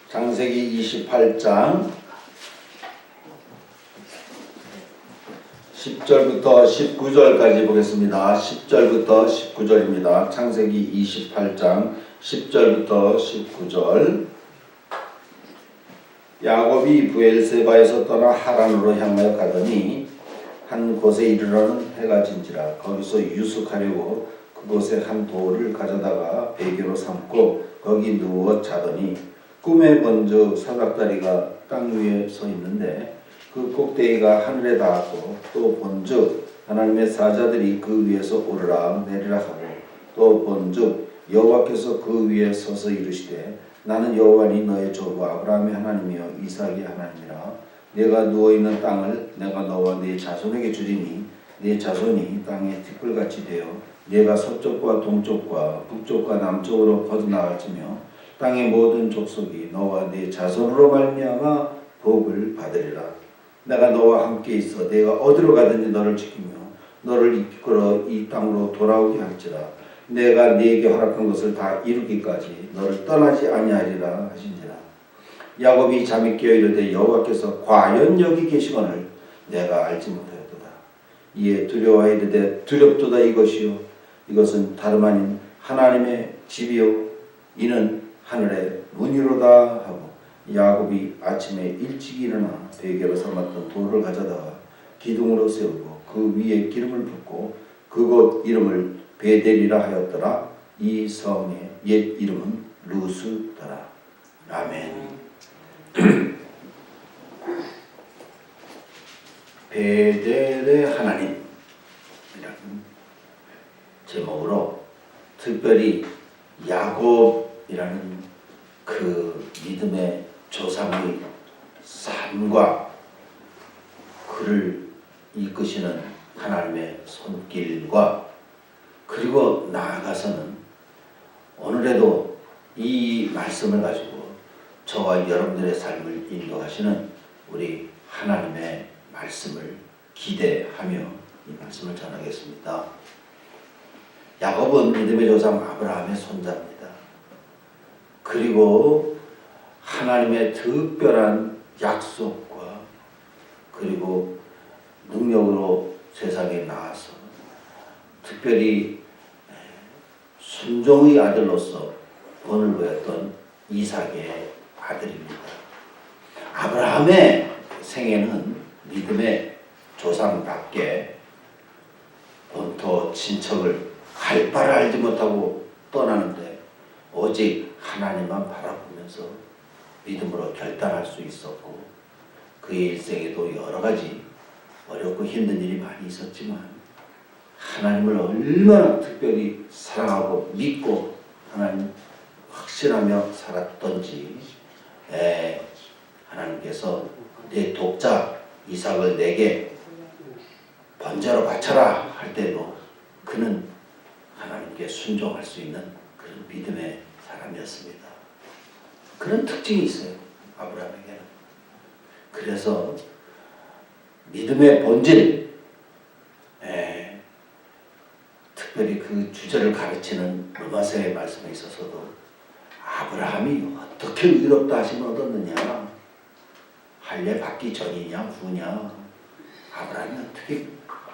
창세기 28장 10절부터 19절까지 보겠습니다. 10절부터 19절입니다. 창세기 28장 10절부터 19절. 야곱이 브엘세바에서 떠나 하란으로 향하여 가더니 한 곳에 이르러는 해가 진지라. 거기서 유숙하려고 그곳에 한 돌을 가져다가 베개로 삼고 거기 누워 자더니 꿈에 본즉 사닥다리가 땅 위에 서 있는데 그 꼭대기가 하늘에 닿았고 또 본즉 하나님의 사자들이 그 위에서 오르락 내리락 하고 또 본즉 여호와께서 그 위에 서서 이르시되 나는 여호와니 너의 조부 아브라함의 하나님이여 이삭의 하나님이라. 내가 누워있는 땅을 내가 너와 네 자손에게 주리니 네 자손이 땅에 티끌같이 되어 내가 서쪽과 동쪽과 북쪽과 남쪽으로 거듭나갈지며 땅의 모든 족속이 너와 네 자손으로 말미암아 복을 받으리라. 내가 너와 함께 있어 내가 어디로 가든지 너를 지키며 너를 이끌어 이 땅으로 돌아오게 할지라. 내가 네게 허락한 것을 다 이루기까지 너를 떠나지 아니하리라 하신지라. 야곱이 잠이 깨어 이르되 여호와께서 과연 여기 계시거늘 내가 알지 못하였도다. 이에 두려워하여 이르되 두렵도다. 이것이요 이것은 다름 아닌 하나님의 집이요 이는 하늘의 문이로다 하고 야곱이 아침에 일찍 일어나 베개로 삼았던 돌을 가져다가 기둥으로 세우고 그 위에 기름을 붓고 그곳 이름을 베델이라 하였더라. 이 성의 옛 이름은 루스더라. 아멘. 베델의 하나님이라는 제목으로 특별히 야곱이라는 그 믿음의 조상의 삶과 그를 이끄시는 하나님의 손길과 그리고 나아가서는 오늘에도 이 말씀을 가지고 저와 여러분들의 삶을 인도하시는 우리 하나님의 말씀을 기대하며 이 말씀을 전하겠습니다. 야곱은 믿음의 조상 아브라함의 손자입니다. 그리고 하나님의 특별한 약속과 그리고 능력으로 세상에 나와서 특별히 순종의 아들로서 본을 보였던 이삭의 아들입니다. 아브라함의 생애는 믿음의 조상답게 본토 친척을 갈 바를 알지 못하고 떠나는데 오직 하나님만 바라보면서 믿음으로 결단할 수 있었고 그의 일생에도 여러 가지 어렵고 힘든 일이 많이 있었지만 하나님을 얼마나 특별히 사랑하고 믿고 하나님 확신하며 살았던지 하나님께서 내 독자 이삭을 내게 번제로 바쳐라 할 때도 그는 하나님께 순종할 수 있는 그런 믿음의 사람이었습니다. 그런 특징이 있어요. 아브라함에게는. 그래서 믿음의 본질 특별히 그 주제를 가르치는 로마서의 말씀에 있어서도 아브라함이 어떻게 의롭다 하심을 얻었느냐, 할례 받기 전이냐 후냐, 아브라함이 어떻게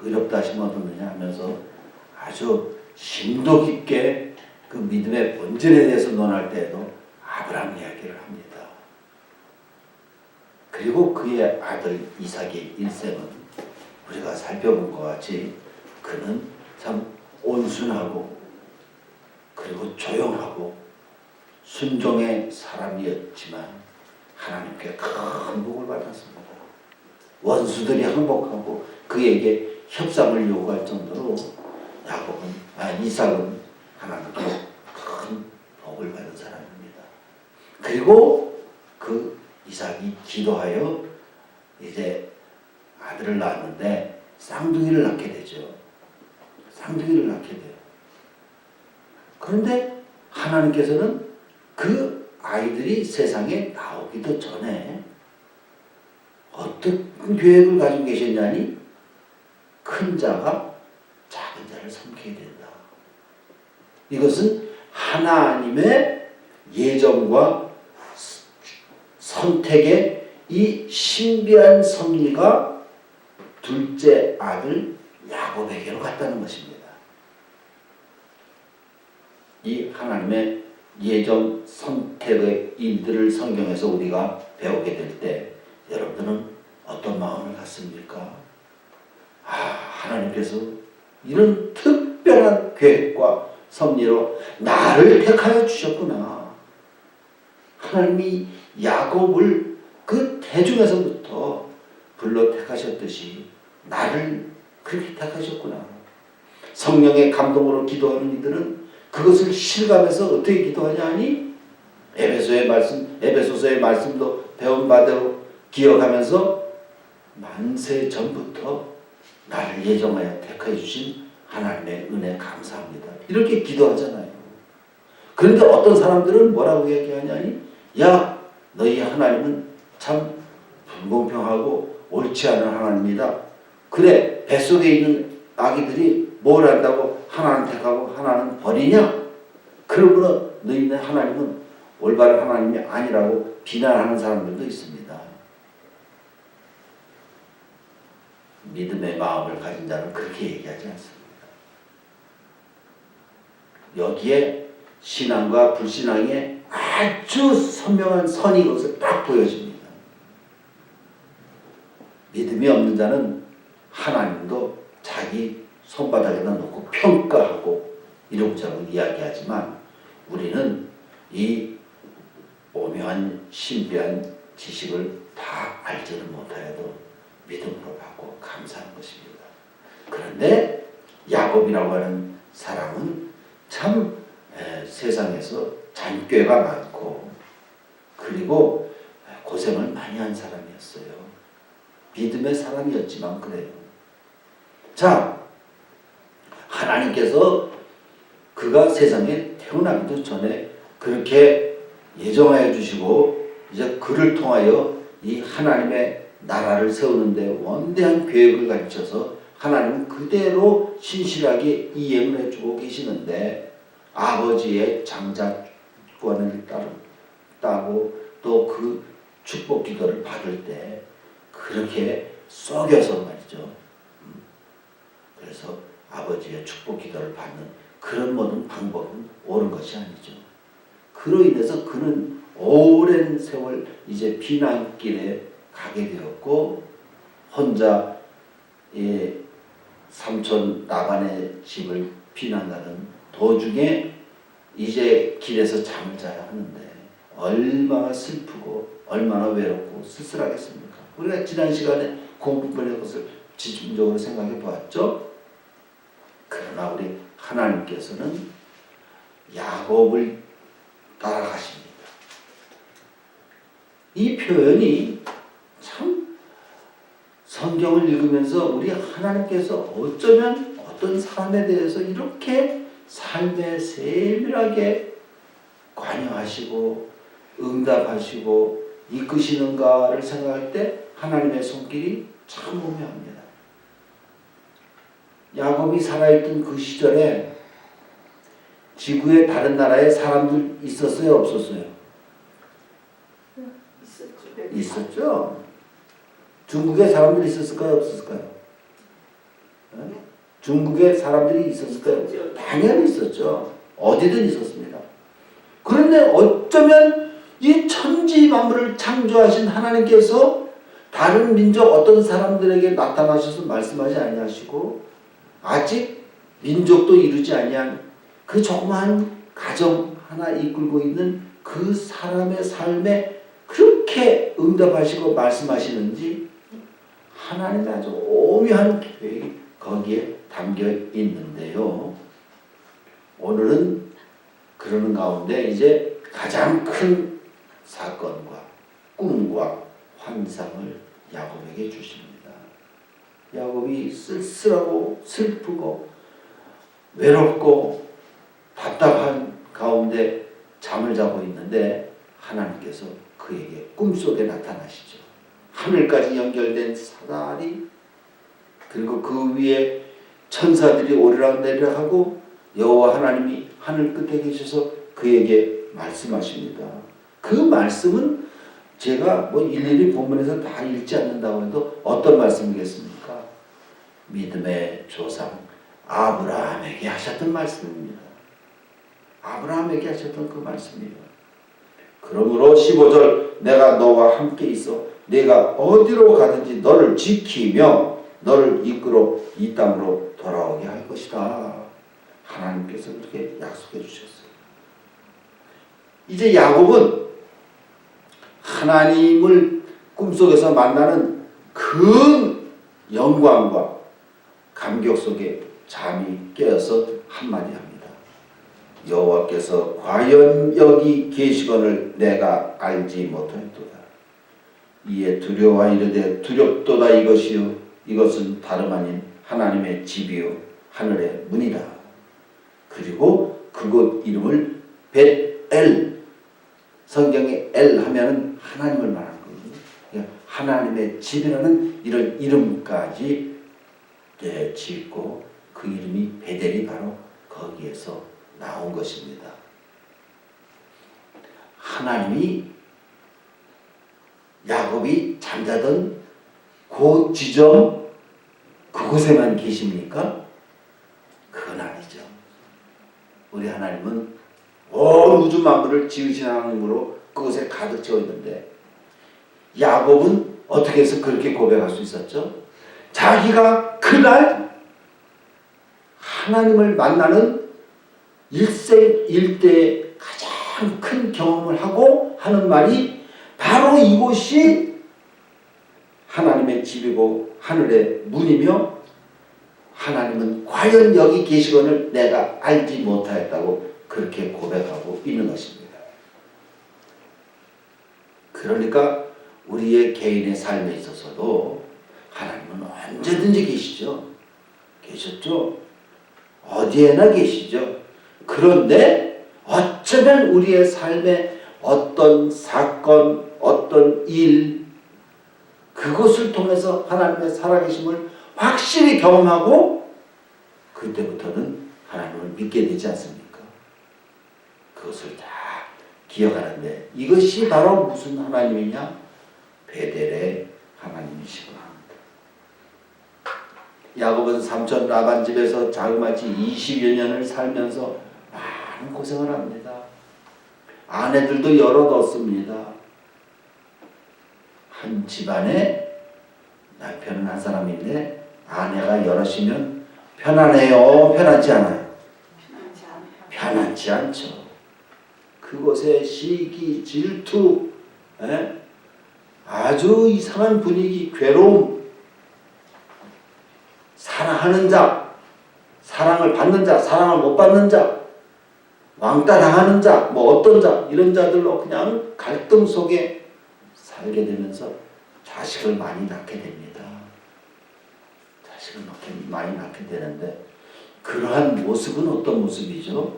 의롭다 하심을 얻었느냐 하면서 아주 심도 깊게 그 믿음의 본질에 대해서 논할 때에도 아브라함 이야기를 합니다. 그리고 그의 아들 이삭의 일생은 우리가 살펴본 것 같이 그는 참 온순하고 그리고 조용하고 순종의 사람이었지만 하나님께 큰 복을 받았습니다. 원수들이 항복하고 그에게 협상을 요구할 정도로 이삭은 하나님께 큰 복을 받은 사람입니다. 그리고 그 이삭이 기도하여 이제 아들을 낳았는데 쌍둥이를 낳게 되죠. 쌍둥이를 낳게 돼요. 그런데 하나님께서는 그 아이들이 세상에 나오기도 전에 어떤 계획을 가지고 계셨냐니 큰 자가 작은 자를 섬기게 된다. 이것은 하나님의 예정과 선택의 이 신비한 섭리가 둘째 아들 야곱에게로 갔다는 것입니다. 이 하나님의 예정 선택의 일들을 성경에서 우리가 배우게 될 때 여러분들은 어떤 마음을 갖습니까? 하나님께서 이런 특별한 계획과 섭리로 나를 택하여 주셨구나. 하나님이 야곱을 그 대중에서부터 불러 택하셨듯이 나를 그렇게 택하셨구나. 성령의 감동으로 기도하는 이들은 그것을 실감해서 어떻게 기도하냐 하니 에베소서의 말씀도 배운 바대로 기억하면서 만세 전부터 나를 예정하여 택하여 주신 하나님의 은혜 감사합니다. 이렇게 기도하잖아요. 그런데 어떤 사람들은 뭐라고 얘기하냐니 야 너희 하나님은 참 불공평하고 옳지 않은 하나님이다. 그래 뱃속에 있는 아기들이 뭘 한다고 하나는 택하고 하나는 버리냐? 그러므로 너희네 하나님은 올바른 하나님이 아니라고 비난하는 사람들도 있습니다. 믿음의 마음을 가진 자는 그렇게 얘기하지 않습니다. 여기에 신앙과 불신앙의 아주 선명한 선이 것을 딱 보여집니다. 믿음이 없는 자는 하나님도 자기 손바닥에다 놓고 평가하고 이러고저러고 이야기하지만 우리는 이 오묘한 신비한 지식을 다 알지는 못하여도 믿음으로 받고 감사한 것입니다. 그런데 야곱이라고 하는 사람은 참 세상에서 잔꾀가 많고 그리고 고생을 많이 한 사람이었어요. 믿음의 사람이었지만 그래요. 자, 하나님께서 그가 세상에 태어나기도 전에 그렇게 예정하여 주시고 이제 그를 통하여 이 하나님의 나라를 세우는데 원대한 계획을 가르쳐서 하나님은 그대로 신실하게 이행을 해주고 계시는데 아버지의 장자권을 따고 또 그 축복 기도를 받을 때 그렇게 속여서 말이죠. 그래서 아버지의 축복 기도를 받는 그런 모든 방법은 옳은 것이 아니죠. 그로 인해서 그는 오랜 세월 이제 비난길에 가게 되었고 혼자 삼촌 나반의 집을 비난하는 도중에 이제 길에서 잠을 자야 하는데 얼마나 슬프고 얼마나 외롭고 쓸쓸하겠습니까? 우리가 지난 시간에 공부번의 것을 집중적으로 생각해 보았죠. 그러나 우리 하나님께서는 야곱을 따라가십니다. 이 표현이 참 성경을 읽으면서 우리 하나님께서 어쩌면 어떤 사람에 대해서 이렇게 삶에 세밀하게 관여하시고 응답하시고 이끄시는가를 생각할 때 하나님의 손길이 참 오묘합니다. 야곱이 살아있던 그 시절에 지구의 다른 나라에 사람들 있었어요? 없었어요? 있었죠. 중국에 사람들이 있었을까요? 없었을까요? 중국에 사람들이 있었을까요? 당연히 있었죠. 어디든 있었습니다. 그런데 어쩌면 이 천지 만물을 창조하신 하나님께서 다른 민족 어떤 사람들에게 나타나셔서 말씀하지 아니하시고 아직 민족도 이루지 아니한 그 조그마한 가정 하나 이끌고 있는 그 사람의 삶에 그렇게 응답하시고 말씀하시는지 하나님의 아주 오묘한 계획이 거기에 담겨 있는데요. 오늘은 그러는 가운데 이제 가장 큰 사건과 꿈과 환상을 야곱에게 주십니다. 야곱이 쓸쓸하고 슬프고 외롭고 답답한 가운데 잠을 자고 있는데 하나님께서 그에게 꿈속에 나타나시죠. 하늘까지 연결된 사다리 그리고 그 위에 천사들이 오르락내리락하고 여호와 하나님이 하늘 끝에 계셔서 그에게 말씀하십니다. 그 말씀은 제가 뭐 일일이 본문에서 다 읽지 않는다고 해도 어떤 말씀이겠습니까? 믿음의 조상 아브라함에게 하셨던 말씀입니다. 아브라함에게 하셨던 그 말씀입니다. 그러므로 15절 내가 너와 함께 있어 내가 어디로 가든지 너를 지키며 너를 이끌어 이 땅으로 돌아오게 할 것이다. 하나님께서 그렇게 약속해 주셨어요. 이제 야곱은 하나님을 꿈속에서 만나는 큰 영광과 감격 속에 잠이 깨어서 한마디 합니다. 여호와께서 과연 여기 계시거늘 내가 알지 못하였도다. 이에 두려워 이르되 두렵도다 이것이요 이것은 다름 아닌 하나님의 집이요 하늘의 문이다. 그리고 그곳 이름을 벳엘, 성경에 엘 하면은 하나님을 말하는 거거든요. 하나님의 집이라는 이런 이름까지 짓고 그 이름이 베델이 바로 거기에서 나온 것입니다. 하나님이 야곱이 잠자던 그 지점 그곳에만 계십니까? 그건 아니죠. 우리 하나님은 온 우주 만물을 지으신 하나님으로 그곳에 가득 채워 있는데 야곱은 어떻게 해서 그렇게 고백할 수 있었죠? 자기가 그날 하나님을 만나는 일생일대의 가장 큰 경험을 하고 하는 말이 바로 이곳이 하나님의 집이고 하늘의 문이며 하나님은 과연 여기 계시거늘 내가 알지 못하였다고 그렇게 고백하고 있는 것입니다. 그러니까 우리의 개인의 삶에 있어서도 하나님은 언제든지 계시죠. 계셨죠. 어디에나 계시죠. 그런데 어쩌면 우리의 삶에 어떤 사건, 어떤 일, 그것을 통해서 하나님의 살아계심을 확실히 경험하고 그때부터는 하나님을 믿게 되지 않습니까? 그것을 다 기억하는데 이것이 바로 무슨 하나님이냐? 베델의 하나님이시구나. 야곱은 삼촌 라반 집에서 자그마치 20여 년을 살면서 많은 고생을 합니다. 아내들도 여럿 얻습니다. 한 집안에 남편은 한 사람인데 아내가 여럿이면 편안해요? 편하지 않아요? 편하지 않죠. 그곳에 시기, 질투, 아주 이상한 분위기, 괴로움, 사랑하는 자, 사랑을 받는 자, 사랑을 못 받는 자, 왕따 당하는 자, 뭐 어떤 자, 이런 자들로 그냥 갈등 속에 살게 되면서 자식을 많이 낳게 됩니다. 자식을 많이 낳게 되는데 그러한 모습은 어떤 모습이죠?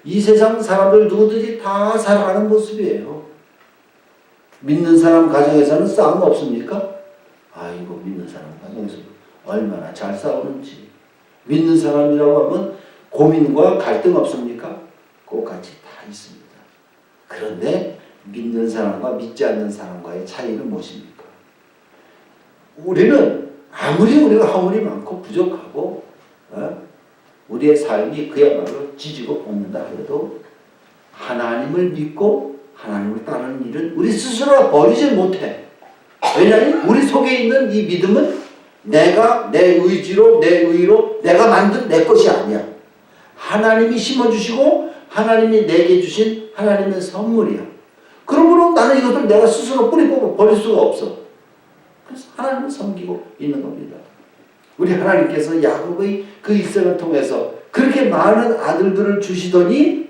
이 세상 사람들 누구든지 다 살아가는 모습이에요. 믿는 사람 가정에서는 싸움 없습니까? 아이고 믿는 사람 가정에서 얼마나 잘 싸우는지. 믿는 사람이라고 하면 고민과 갈등 없습니까? 똑같이 다 있습니다. 그런데 믿는 사람과 믿지 않는 사람과의 차이는 무엇입니까? 우리는 아무리 우리가 허물이 많고 부족하고 우리의 삶이 그야말로 지지고 볶는다 해도 하나님을 믿고 하나님을 따르는 일은 우리 스스로 버리지 못해. 왜냐하면 우리 속에 있는 이 믿음은 내가 내 의지로 내 의로 내가 만든 내 것이 아니야. 하나님이 심어주시고 하나님이 내게 주신 하나님의 선물이야. 그러므로 나는 이것을 내가 스스로 뿌리고 버릴 수가 없어. 그래서 하나님을 섬기고 있는 겁니다. 우리 하나님께서 야곱의 그 일생을 통해서 그렇게 많은 아들들을 주시더니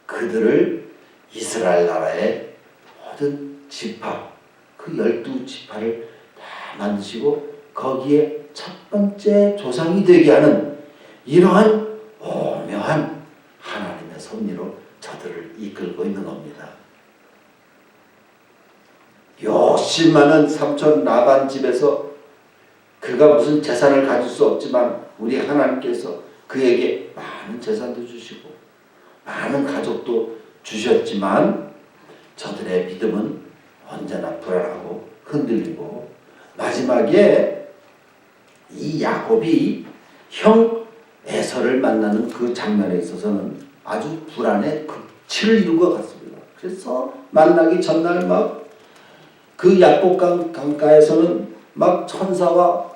그들을 이스라엘 나라의 모든 지파, 그 12지파를 다 만드시고 거기에 첫 번째 조상이 되게 하는 이러한 오묘한 하나님의 섭리로 저들을 이끌고 있는 겁니다. 욕심 많은 삼촌 라반 집에서 그가 무슨 재산을 가질 수 없지만 우리 하나님께서 그에게 많은 재산도 주시고 많은 가족도 주셨지만 저들의 믿음은 언제나 불안하고 흔들리고 마지막에 이 야곱이 형 에서를 만나는 그 장면에 있어서는 아주 불안의 극치를 이룬 것 같습니다. 그래서 만나기 전날 막 그 야복강 강가에서는 막 천사와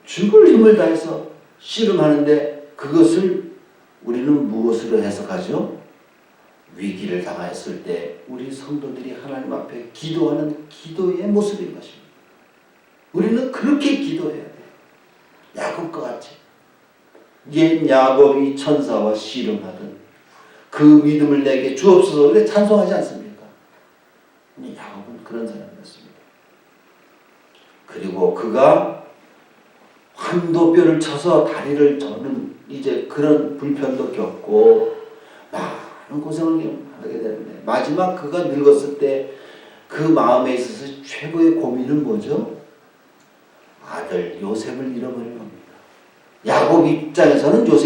죽을 힘을 다해서 씨름하는데 그것을 우리는 무엇으로 해석하죠? 위기를 당했을 때 우리 성도들이 하나님 앞에 기도하는 기도의 모습인 것입니다. 우리는 그렇게 기도해야 돼요. 야곱과 같이. 옛 야곱이 천사와 씨름하던 그 믿음을 내게 주옵소서. 그래 찬송하지 않습니까? 야곱은 그런 사람이었습니다. 그리고 그가 환도뼈를 쳐서 다리를 저는 이제 그런 불편도 겪고 많은 고생을 하게 되는데 마지막 그가 늙었을 때 그 마음에 있어서 최고의 고민은 뭐죠? 아들 요셉을 잃어버린 겁니다. 야곱 입장에서는 요셉이